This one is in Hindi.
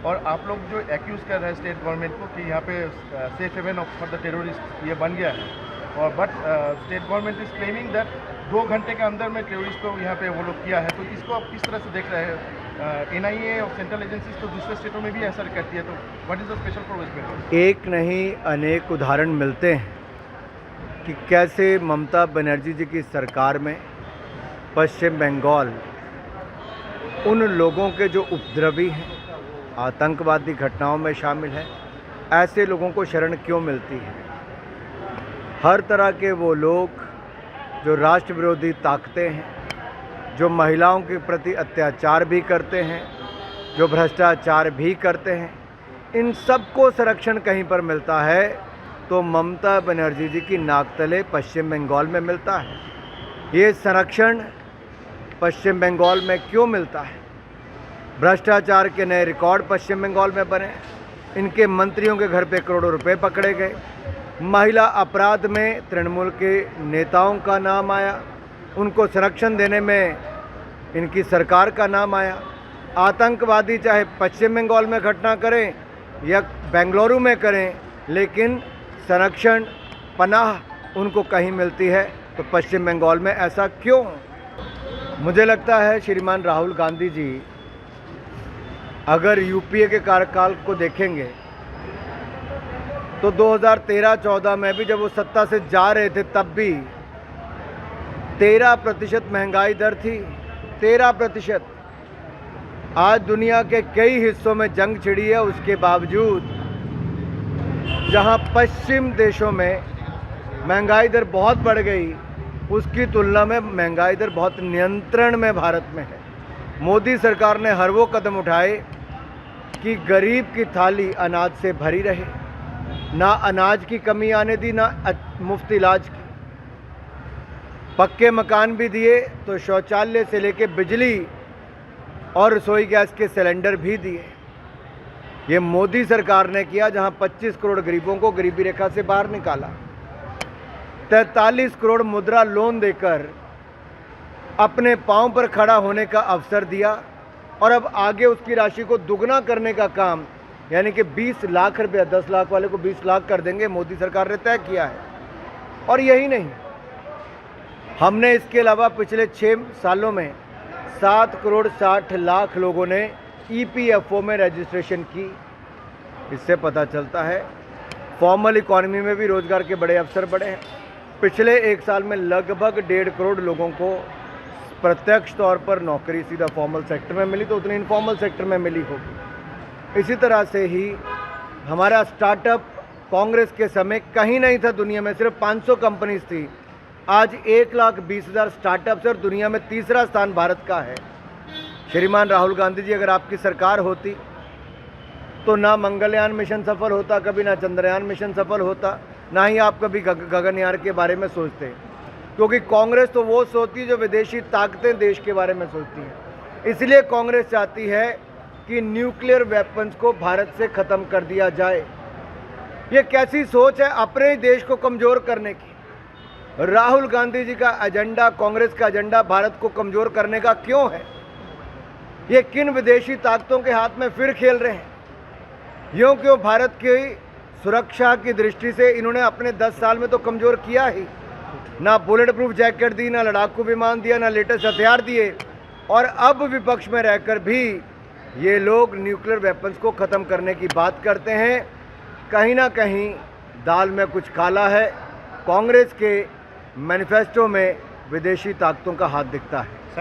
और आप लोग जो एक्यूज़ कर रहे हैं स्टेट गवर्नमेंट को कि यहाँ पे safe haven for the terrorist ये बन गया है, और but state government is claiming that 2 घंटे के अंदर में टेररिस्ट को यहाँ पे वो लोग किया है। तो इसको आप किस तरह से देख रहे हैं? NIA और सेंट्रल एजेंसीज तो दूसरे स्टेटों में भी ऐसा करती है, तो what is the special for West Bengal? एक नहीं अनेक उदाहरण मिलते हैं कि कैसे ममता बनर्जी जी की सरकार में पश्चिम बंगाल उन लोगों के जो उपद्रवी हैं, आतंकवादी घटनाओं में शामिल हैं, ऐसे लोगों को शरण क्यों मिलती है। हर तरह के वो लोग जो राष्ट्र विरोधी ताकतें हैं, जो महिलाओं के प्रति अत्याचार भी करते हैं, जो भ्रष्टाचार भी करते हैं, इन सबको संरक्षण कहीं पर मिलता है तो ममता बनर्जी जी की नाक तले पश्चिम बंगाल में मिलता है। ये संरक्षण पश्चिम बंगाल में क्यों मिलता है? भ्रष्टाचार के नए रिकॉर्ड पश्चिम बंगाल में बने, इनके मंत्रियों के घर पे करोड़ों रुपए पकड़े गए, महिला अपराध में तृणमूल के नेताओं का नाम आया, उनको संरक्षण देने में इनकी सरकार का नाम आया। आतंकवादी चाहे पश्चिम बंगाल में घटना करें या बेंगलुरु में करें, लेकिन संरक्षण पनाह उनको कहीं मिलती है, तो पश्चिम बंगाल में ऐसा क्यों? मुझे लगता है श्रीमान राहुल गांधी जी अगर यूपीए के कार्यकाल को देखेंगे तो 2013-14 में भी जब वो सत्ता से जा रहे थे तब भी 13% महंगाई दर थी, 13%। आज दुनिया के कई हिस्सों में जंग छिड़ी है, उसके बावजूद जहां पश्चिम देशों में महंगाई दर बहुत बढ़ गई, उसकी तुलना में महंगाई दर बहुत नियंत्रण में भारत में है। मोदी सरकार ने हर वो कदम उठाए कि गरीब की थाली अनाज से भरी रहे, ना अनाज की कमी आने दी, ना मुफ्त इलाज की। पक्के मकान भी दिए तो शौचालय से लेके बिजली और रसोई गैस के सिलेंडर भी दिए। ये मोदी सरकार ने किया, जहां 25 करोड़ गरीबों को गरीबी रेखा से बाहर निकाला, 43 करोड़ मुद्रा लोन देकर अपने पांव पर खड़ा होने का अवसर दिया, और अब आगे उसकी राशि को दुगना करने का काम, यानी कि 20 लाख रुपया, 10 लाख वाले को 20 लाख कर देंगे, मोदी सरकार ने तय किया है। और यही नहीं, हमने इसके अलावा पिछले 6 सालों में 7 करोड़ 60 लाख लोगों ने EPFO में रजिस्ट्रेशन की। इससे पता चलता है फॉर्मल इकॉनमी में भी रोजगार के बड़े अवसर बढ़े हैं। पिछले 1 साल में लगभग 1.5 करोड़ लोगों को प्रत्यक्ष तौर पर नौकरी सीधा फॉर्मल सेक्टर में मिली, तो उतनी इनफॉर्मल सेक्टर में मिली होगी। इसी तरह से ही हमारा स्टार्टअप कांग्रेस के समय कहीं नहीं था दुनिया में, सिर्फ 500 कंपनीज थी। आज 1,20,000 स्टार्टअप्स और दुनिया में तीसरा स्थान भारत का है। श्रीमान राहुल गांधी जी, अगर आपकी सरकार होती तो ना मंगलयान मिशन सफल होता कभी, ना चंद्रयान मिशन सफल होता, ना ही आप कभी गगनयान के बारे में सोचते, क्योंकि कांग्रेस तो वो सोचती है जो विदेशी ताकतें देश के बारे में सोचती हैं। इसलिए कांग्रेस चाहती है कि न्यूक्लियर वेपन्स को भारत से ख़त्म कर दिया जाए। ये कैसी सोच है अपने ही देश को कमज़ोर करने की। राहुल गांधी जी का एजेंडा, कांग्रेस का एजेंडा भारत को कमज़ोर करने का क्यों है? ये किन विदेशी ताकतों के हाथ में फिर खेल रहे हैं? यूँ क्यों भारत की सुरक्षा की दृष्टि से इन्होंने अपने 10 साल में तो कमज़ोर किया ही, ना बुलेट प्रूफ जैकेट दी, ना लड़ाकू विमान दिया, ना लेटेस्ट हथियार दिए, और अब विपक्ष में रहकर भी ये लोग न्यूक्लियर वेपन्स को ख़त्म करने की बात करते हैं। कहीं ना कहीं दाल में कुछ काला है। कांग्रेस के मैनिफेस्टो में विदेशी ताकतों का हाथ दिखता है।